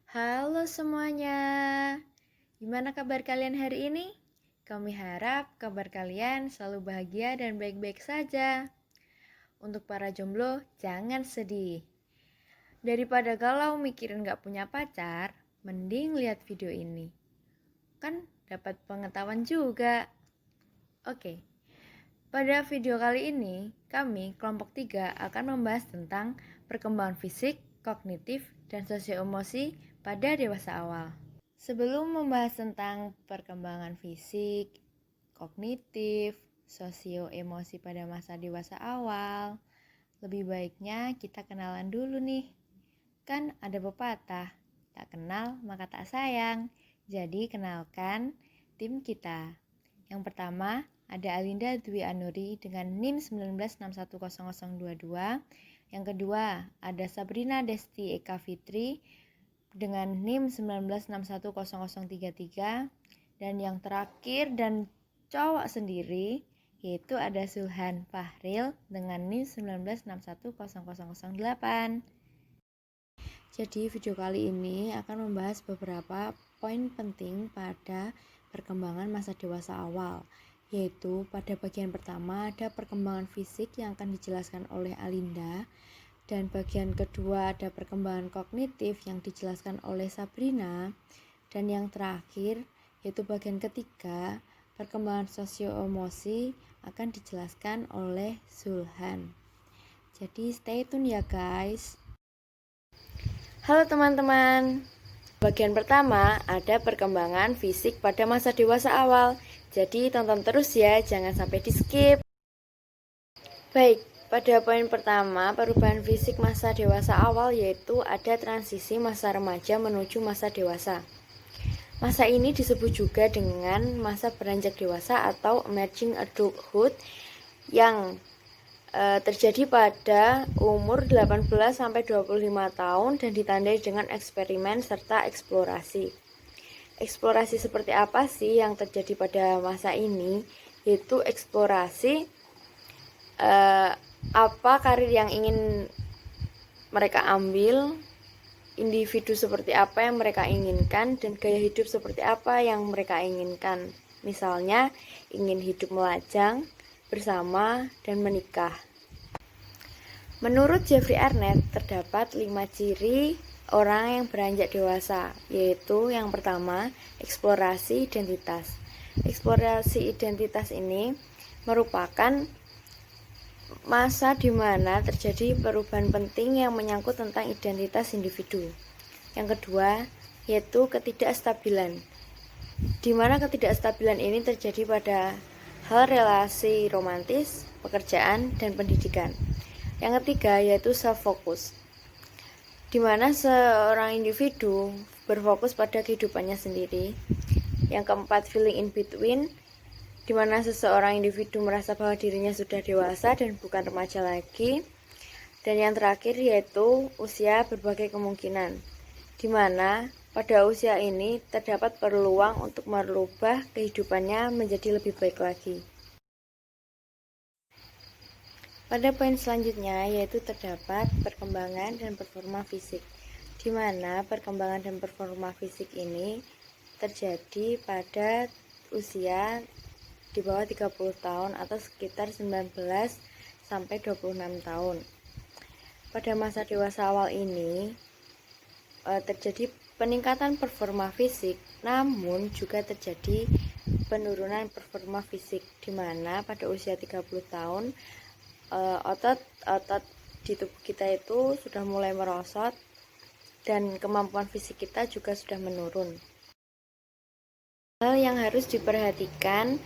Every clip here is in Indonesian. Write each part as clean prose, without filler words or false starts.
Halo semuanya, gimana kabar kalian hari ini? Kami harap kabar kalian selalu bahagia dan baik-baik saja. Untuk para jomblo, jangan sedih. Daripada galau mikirin gak punya pacar, mending lihat video ini. Kan dapat pengetahuan juga. Oke, pada video kali ini, kami kelompok 3 akan membahas tentang perkembangan fisik, kognitif, dan sosio-emosi pada dewasa awal. Sebelum membahas tentang perkembangan fisik, kognitif, sosio-emosi pada masa dewasa awal, lebih baiknya kita kenalan dulu nih. Kan ada pepatah, tak kenal maka tak sayang. Jadi kenalkan tim kita. Yang pertama ada Alinda Dwi Anuri dengan NIM 19610022. Yang kedua ada Sabrina Desti Eka Fitri dengan NIM 19610033. Dan yang terakhir dan cowok sendiri yaitu ada Sulhan Fahril dengan NIM 19610008. Jadi video kali ini akan membahas beberapa poin penting pada perkembangan masa dewasa awal, yaitu pada bagian pertama ada perkembangan fisik yang akan dijelaskan oleh Alinda, dan bagian kedua ada perkembangan kognitif yang dijelaskan oleh Sabrina, dan yang terakhir yaitu bagian ketiga perkembangan sosio-emosi akan dijelaskan oleh Sulhan. Jadi stay tune ya guys. Halo teman-teman, bagian pertama ada perkembangan fisik pada masa dewasa awal. Jadi tonton terus ya, jangan sampai di skip. Baik, pada poin pertama perubahan fisik masa dewasa awal yaitu ada transisi masa remaja menuju masa dewasa. Masa ini disebut juga dengan masa beranjak dewasa atau emerging adulthood yang terjadi pada umur 18-25 tahun dan ditandai dengan eksperimen serta eksplorasi. Eksplorasi seperti apa sih yang terjadi pada masa ini? Yaitu eksplorasi apa karir yang ingin mereka ambil, individu seperti apa yang mereka inginkan, dan gaya hidup seperti apa yang mereka inginkan. Misalnya ingin hidup melajang, bersama, dan menikah. Menurut Jeffrey Arnett, terdapat 5 ciri orang yang beranjak dewasa, yaitu yang pertama, eksplorasi identitas. Eksplorasi identitas ini merupakan masa di mana terjadi perubahan penting yang menyangkut tentang identitas individu. Yang kedua, yaitu ketidakstabilan, di mana ketidakstabilan ini terjadi pada hal relasi romantis, pekerjaan, dan pendidikan. Yang ketiga yaitu self-focus, di mana seorang individu berfokus pada kehidupannya sendiri. Yang keempat, feeling in between, di mana seseorang individu merasa bahwa dirinya sudah dewasa dan bukan remaja lagi. Dan yang terakhir yaitu usia berbagai kemungkinan, di mana pada usia ini terdapat peluang untuk merubah kehidupannya menjadi lebih baik lagi. Pada poin selanjutnya yaitu terdapat perkembangan dan performa fisik, di mana perkembangan dan performa fisik ini terjadi pada usia di bawah 30 tahun atau sekitar 19-26 tahun. Pada masa dewasa awal ini terjadi peningkatan performa fisik, namun juga terjadi penurunan performa fisik, di mana pada usia 30 tahun otot di tubuh kita itu sudah mulai merosot dan kemampuan fisik kita juga sudah menurun. Hal yang harus diperhatikan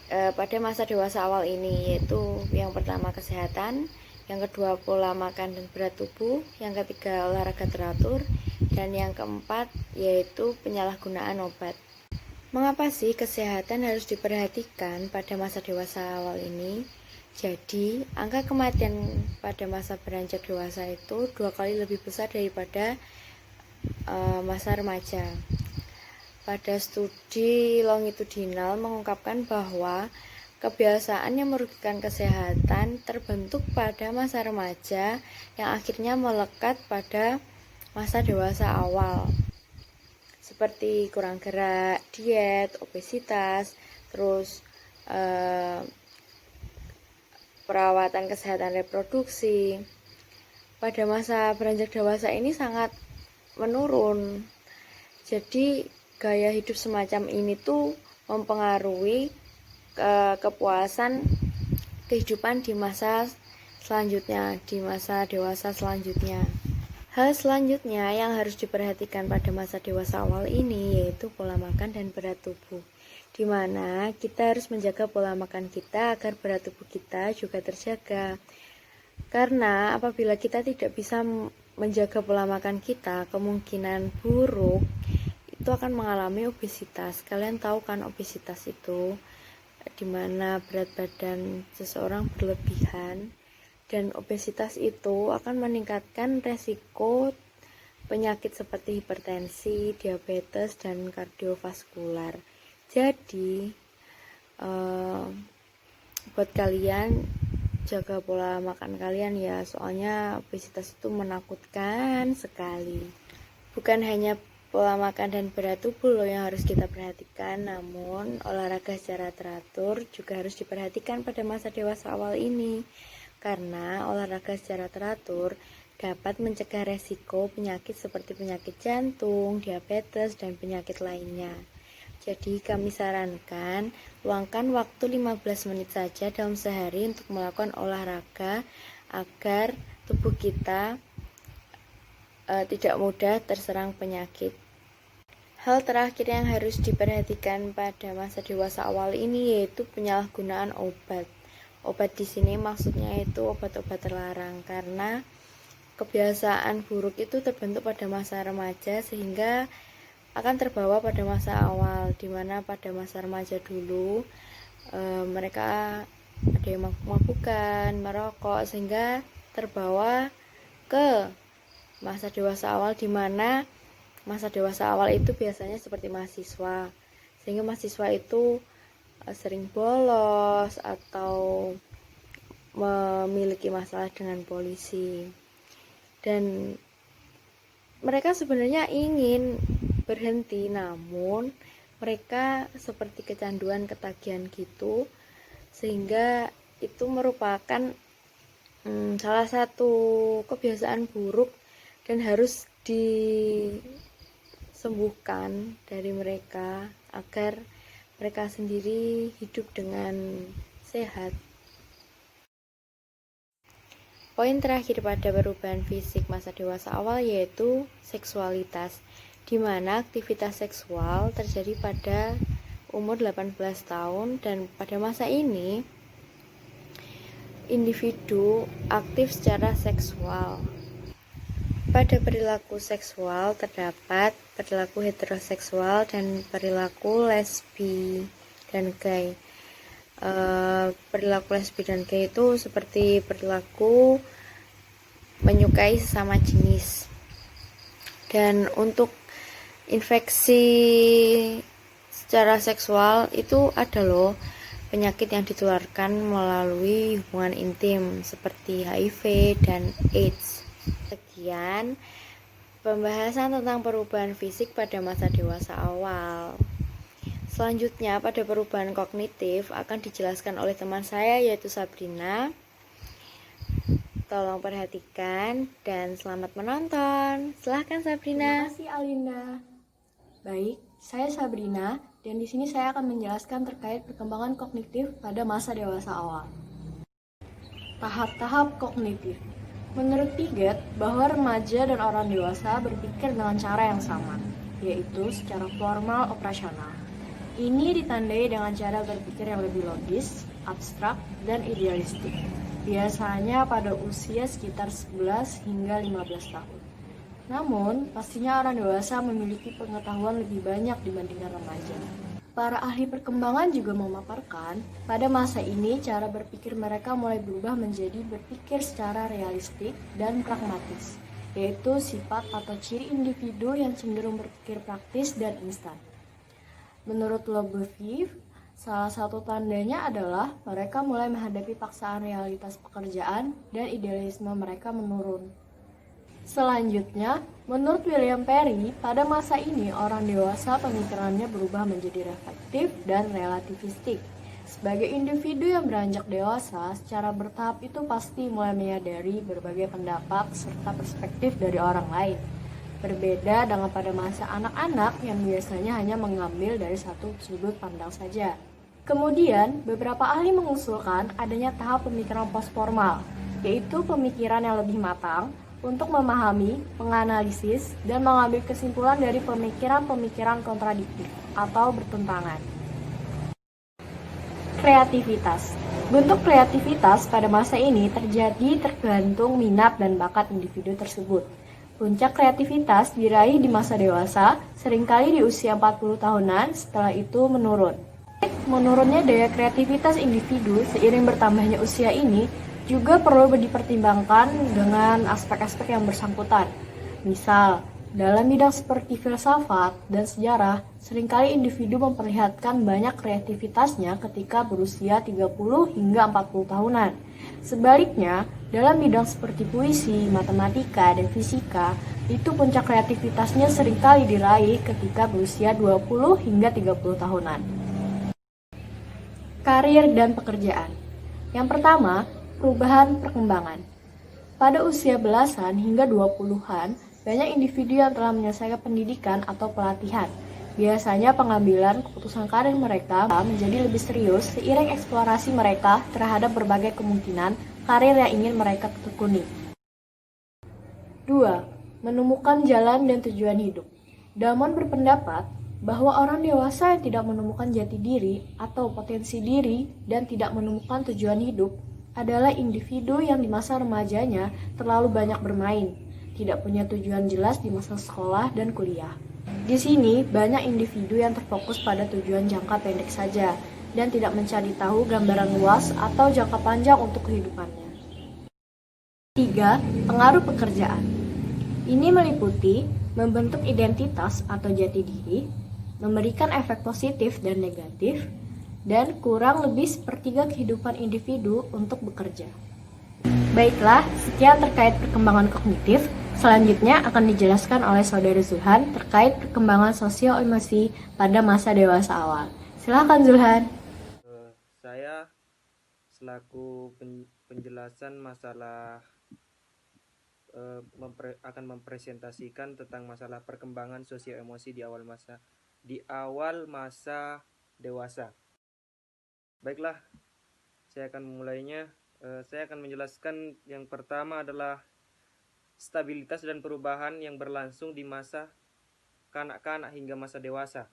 pada masa dewasa awal ini yaitu yang pertama kesehatan, yang kedua pola makan dan berat tubuh, yang ketiga olahraga teratur, dan yang keempat yaitu penyalahgunaan obat. Mengapa sih kesehatan harus diperhatikan pada masa dewasa awal ini? Jadi, angka kematian pada masa beranjak dewasa itu 2 kali lebih besar daripada masa remaja. Pada studi longitudinal mengungkapkan bahwa kebiasaan yang merugikan kesehatan terbentuk pada masa remaja yang akhirnya melekat pada masa dewasa awal, seperti kurang gerak, diet, obesitas, terus perawatan kesehatan reproduksi. Pada masa beranjak dewasa ini sangat menurun. Jadi gaya hidup semacam ini tuh mempengaruhi kepuasan kehidupan di masa selanjutnya, di masa dewasa selanjutnya. Hal selanjutnya yang harus diperhatikan pada masa dewasa awal ini yaitu pola makan dan berat tubuh, di mana kita harus menjaga pola makan kita agar berat tubuh kita juga terjaga. Karena apabila kita tidak bisa menjaga pola makan kita, kemungkinan buruk itu akan mengalami obesitas. Kalian tahu kan obesitas itu, di mana berat badan seseorang berlebihan, dan obesitas itu akan meningkatkan resiko penyakit seperti hipertensi, diabetes, dan kardiovaskular. Jadi buat kalian jaga pola makan kalian ya, soalnya obesitas itu menakutkan sekali. Bukan hanya pola makan dan berat tubuh loh yang harus kita perhatikan, namun olahraga secara teratur juga harus diperhatikan pada masa dewasa awal ini. Karena olahraga secara teratur dapat mencegah resiko penyakit seperti penyakit jantung, diabetes, dan penyakit lainnya. Jadi kami sarankan luangkan waktu 15 menit saja dalam sehari untuk melakukan olahraga agar tubuh kita tidak mudah terserang penyakit. Hal terakhir yang harus diperhatikan pada masa dewasa awal ini yaitu penyalahgunaan obat. Obat di sini maksudnya itu obat-obat terlarang, karena kebiasaan buruk itu terbentuk pada masa remaja sehingga akan terbawa pada masa awal, dimana pada masa remaja dulu mereka ada yang mabuk-mabukan, merokok, sehingga terbawa ke masa dewasa awal, dimana masa dewasa awal itu biasanya seperti mahasiswa, sehingga mahasiswa itu sering bolos atau memiliki masalah dengan polisi, dan mereka sebenarnya ingin berhenti, namun mereka seperti kecanduan, ketagihan gitu, sehingga itu merupakan salah satu kebiasaan buruk dan harus disembuhkan dari mereka agar mereka sendiri hidup dengan sehat. Poin terakhir pada perubahan fisik masa dewasa awal yaitu seksualitas, di mana aktivitas seksual terjadi pada umur 18 tahun, dan pada masa ini individu aktif secara seksual. Pada perilaku seksual terdapat perilaku heteroseksual dan perilaku lesbi dan gay. Perilaku lesbi dan gay itu seperti perilaku menyukai sesama jenis. Dan untuk infeksi secara seksual itu ada loh penyakit yang ditularkan melalui hubungan intim seperti HIV dan AIDS. Sekian pembahasan tentang perubahan fisik pada masa dewasa awal. Selanjutnya pada perubahan kognitif akan dijelaskan oleh teman saya yaitu Sabrina. Tolong perhatikan dan selamat menonton. Silahkan Sabrina. Terima kasih Alinda. Baik, saya Sabrina dan di sini saya akan menjelaskan terkait perkembangan kognitif pada masa dewasa awal. Tahap-tahap kognitif. Menurut Piaget, bahwa remaja dan orang dewasa berpikir dengan cara yang sama, yaitu secara formal operasional. Ini ditandai dengan cara berpikir yang lebih logis, abstrak, dan idealistik. Biasanya pada usia sekitar 11 hingga 15 tahun. Namun, pastinya orang dewasa memiliki pengetahuan lebih banyak dibandingkan remaja. Para ahli perkembangan juga memaparkan, pada masa ini cara berpikir mereka mulai berubah menjadi berpikir secara realistik dan pragmatis, yaitu sifat atau ciri individu yang cenderung berpikir praktis dan instan. Menurut Leboeuf, salah satu tandanya adalah mereka mulai menghadapi paksaan realitas pekerjaan dan idealisme mereka menurun. Selanjutnya, menurut William Perry, pada masa ini orang dewasa pemikirannya berubah menjadi reflektif dan relativistik. Sebagai individu yang beranjak dewasa, secara bertahap itu pasti mulai menyadari berbagai pendapat serta perspektif dari orang lain. Berbeda dengan pada masa anak-anak yang biasanya hanya mengambil dari satu sudut pandang saja. Kemudian, beberapa ahli mengusulkan adanya tahap pemikiran postformal, yaitu pemikiran yang lebih matang untuk memahami, menganalisis, dan mengambil kesimpulan dari pemikiran-pemikiran kontradiktif atau bertentangan. Kreativitas. Bentuk kreativitas pada masa ini terjadi tergantung minat dan bakat individu tersebut. Puncak kreativitas diraih di masa dewasa, seringkali di usia 40 tahunan, setelah itu menurun. Menurunnya daya kreativitas individu seiring bertambahnya usia ini juga perlu dipertimbangkan dengan aspek-aspek yang bersangkutan. Misal, dalam bidang seperti filsafat dan sejarah, seringkali individu memperlihatkan banyak kreativitasnya ketika berusia 30 hingga 40 tahunan. Sebaliknya, dalam bidang seperti puisi, matematika, dan fisika, itu puncak kreativitasnya seringkali diraih ketika berusia 20 hingga 30 tahunan. Karir dan pekerjaan. Yang pertama, perubahan perkembangan. Pada usia belasan hingga 20-an, banyak individu yang telah menyelesaikan pendidikan atau pelatihan. Biasanya pengambilan keputusan karir mereka menjadi lebih serius seiring eksplorasi mereka terhadap berbagai kemungkinan karir yang ingin mereka tekuni. 2. Menemukan jalan dan tujuan hidup. Damon berpendapat bahwa orang dewasa yang tidak menemukan jati diri atau potensi diri dan tidak menemukan tujuan hidup adalah individu yang di masa remajanya terlalu banyak bermain, tidak punya tujuan jelas di masa sekolah dan kuliah. Di sini, banyak individu yang terfokus pada tujuan jangka pendek saja dan tidak mencari tahu gambaran luas atau jangka panjang untuk kehidupannya. 3. Pengaruh pekerjaan. Ini meliputi membentuk identitas atau jati diri, memberikan efek positif dan negatif, dan kurang lebih sepertiga kehidupan individu untuk bekerja. Baiklah, sekian terkait perkembangan kognitif. Selanjutnya akan dijelaskan oleh Saudara Zulhan terkait perkembangan sosio-emosi pada masa dewasa awal. Silakan Zulhan. Saya selaku penjelasan masalah akan mempresentasikan tentang masalah perkembangan sosio-emosi di awal masa dewasa. Baiklah, saya akan memulainya. Saya akan menjelaskan yang pertama adalah stabilitas dan perubahan yang berlangsung di masa kanak-kanak hingga masa dewasa.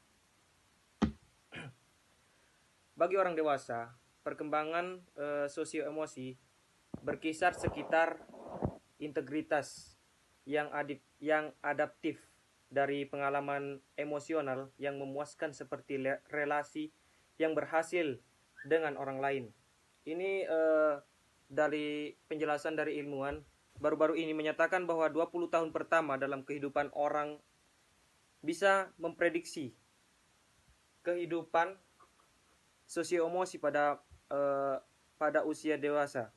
Bagi orang dewasa, perkembangan sosio-emosi berkisar sekitar integritas yang adaptif dari pengalaman emosional yang memuaskan seperti relasi yang berhasil dengan orang lain. Ini dari penjelasan dari ilmuwan baru-baru ini menyatakan bahwa 20 tahun pertama dalam kehidupan orang bisa memprediksi kehidupan sosio-emosi pada usia dewasa.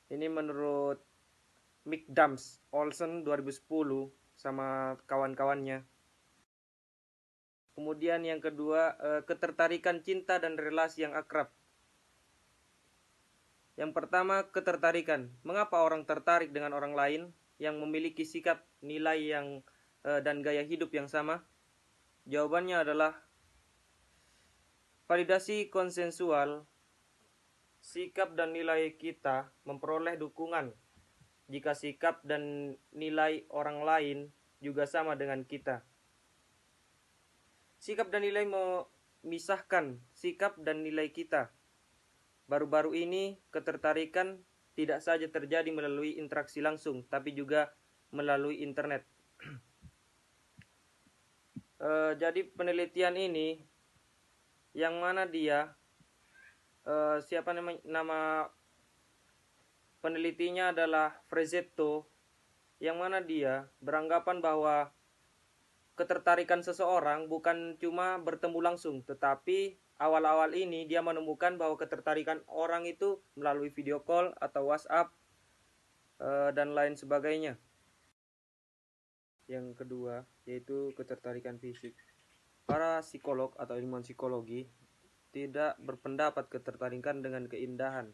Ini menurut McAdams Olson 2010 sama kawan-kawannya. Kemudian yang kedua, ketertarikan cinta dan relasi yang akrab. Yang pertama, ketertarikan. Mengapa orang tertarik dengan orang lain yang memiliki sikap, nilai dan gaya hidup yang sama? Jawabannya adalah validasi konsensual. Sikap dan nilai kita memperoleh dukungan jika sikap dan nilai orang lain juga sama dengan kita. Sikap dan nilai memisahkan sikap dan nilai kita. Baru-baru ini ketertarikan tidak saja terjadi melalui interaksi langsung, tapi juga melalui internet. Jadi penelitian ini, yang mana dia, nama penelitinya adalah Frazzetto, yang mana dia beranggapan bahwa ketertarikan seseorang bukan cuma bertemu langsung, tetapi awal-awal ini dia menemukan bahwa ketertarikan orang itu melalui video call atau WhatsApp, dan lain sebagainya. Yang kedua yaitu ketertarikan fisik. Para psikolog atau ilmuwan psikologi tidak berpendapat ketertarikan dengan keindahan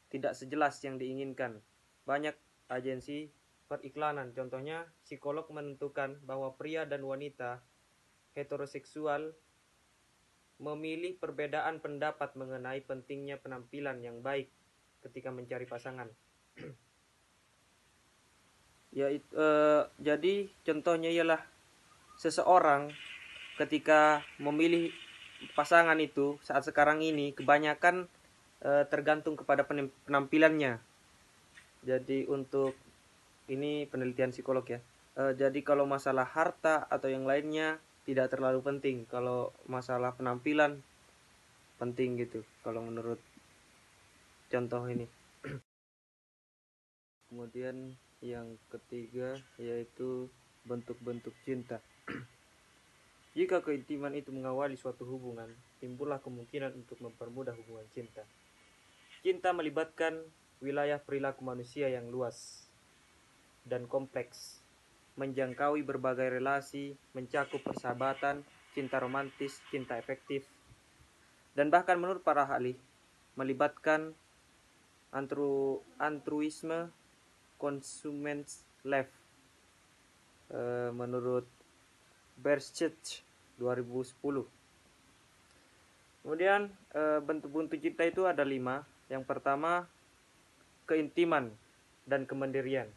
tidak sejelas yang diinginkan. Banyak agensi periklanan, contohnya psikolog menentukan bahwa pria dan wanita heteroseksual memilih perbedaan pendapat mengenai pentingnya penampilan yang baik ketika mencari pasangan. Jadi contohnya ialah seseorang ketika memilih pasangan itu saat sekarang ini kebanyakan tergantung kepada penampilannya. Jadi untuk ini penelitian psikolog ya. Jadi kalau masalah harta atau yang lainnya tidak terlalu penting. Kalau masalah penampilan penting gitu. Kalau menurut contoh ini. Kemudian yang ketiga yaitu bentuk-bentuk cinta. Jika keintiman itu mengawali suatu hubungan, timbullah kemungkinan untuk mempermudah hubungan cinta. Cinta melibatkan wilayah perilaku manusia yang luas dan kompleks, menjangkaui berbagai relasi, mencakup persahabatan, cinta romantis, cinta efektif, dan bahkan menurut para ahli, melibatkan altruisme, consumers love. Menurut Berschet 2010. Kemudian bentuk-bentuk cinta itu ada 5. Yang pertama, keintiman dan kemandirian.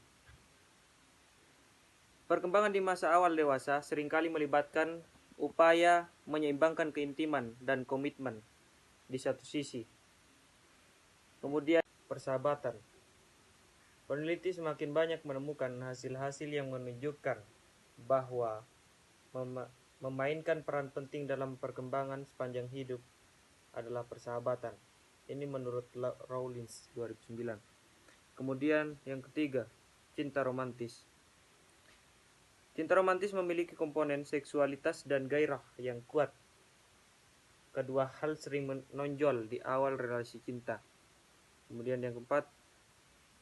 Perkembangan di masa awal dewasa seringkali melibatkan upaya menyeimbangkan keintiman dan komitmen di satu sisi. Kemudian persahabatan. Peneliti semakin banyak menemukan hasil-hasil yang menunjukkan bahwa memainkan peran penting dalam perkembangan sepanjang hidup adalah persahabatan. Ini menurut Rawlins 2009. Kemudian yang ketiga, cinta romantis. Cinta romantis memiliki komponen seksualitas dan gairah yang kuat. Kedua hal sering menonjol di awal relasi cinta. Kemudian yang keempat,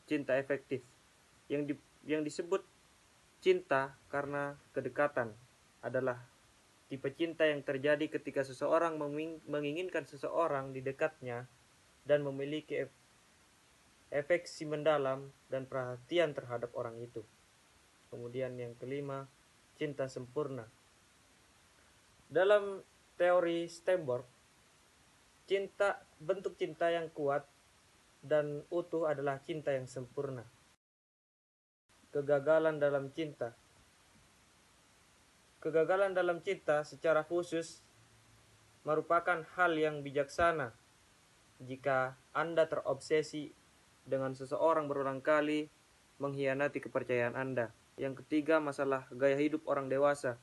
cinta efektif. Yang disebut cinta karena kedekatan adalah tipe cinta yang terjadi ketika seseorang menginginkan seseorang di dekatnya dan memiliki afeksi mendalam dan perhatian terhadap orang itu. Kemudian yang kelima, cinta sempurna. Dalam teori Steinberg, bentuk cinta yang kuat dan utuh adalah cinta yang sempurna. Kegagalan dalam cinta. Kegagalan dalam cinta secara khusus merupakan hal yang bijaksana jika Anda terobsesi dengan seseorang berulang kali mengkhianati kepercayaan Anda. Yang ketiga, masalah gaya hidup orang dewasa.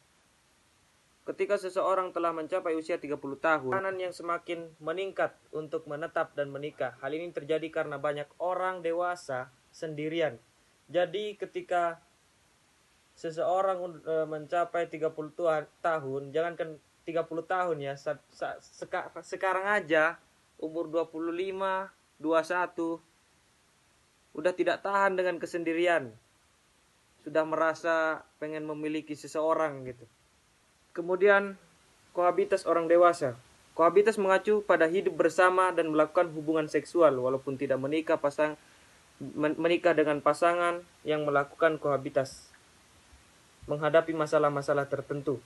Ketika seseorang telah mencapai usia 30 tahun, tekanan yang semakin meningkat untuk menetap dan menikah. Hal ini terjadi karena banyak orang dewasa sendirian. Jadi ketika seseorang mencapai 30 tahun, jangankan 30 tahun ya, sekarang aja umur 25, 21 udah tidak tahan dengan kesendirian. Sudah merasa pengen memiliki seseorang gitu. Kemudian kohabitas orang dewasa. Kohabitas mengacu pada hidup bersama dan melakukan hubungan seksual walaupun tidak menikah dengan pasangan yang melakukan kohabitas. Menghadapi masalah-masalah tertentu.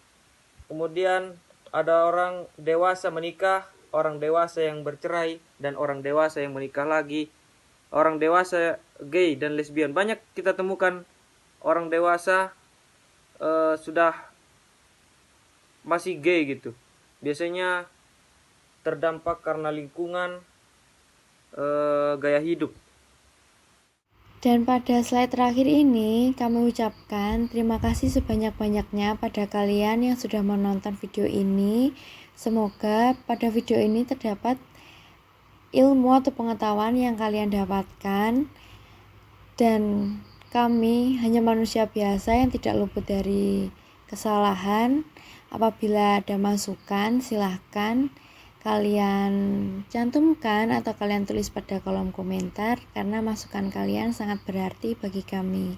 Kemudian ada orang dewasa menikah, orang dewasa yang bercerai, dan orang dewasa yang menikah lagi, orang dewasa gay dan lesbian. Banyak kita temukan orang dewasa sudah masih gay gitu. Biasanya terdampak karena lingkungan, gaya hidup. Dan pada slide terakhir ini, kami ucapkan terima kasih sebanyak-banyaknya pada kalian yang sudah menonton video ini. Semoga pada video ini terdapat ilmu atau pengetahuan yang kalian dapatkan. Dan kami hanya manusia biasa yang tidak luput dari kesalahan. Apabila ada masukan, silahkan kalian cantumkan atau kalian tulis pada kolom komentar, karena masukan kalian sangat berarti bagi kami.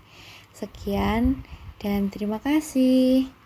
Sekian dan terima kasih.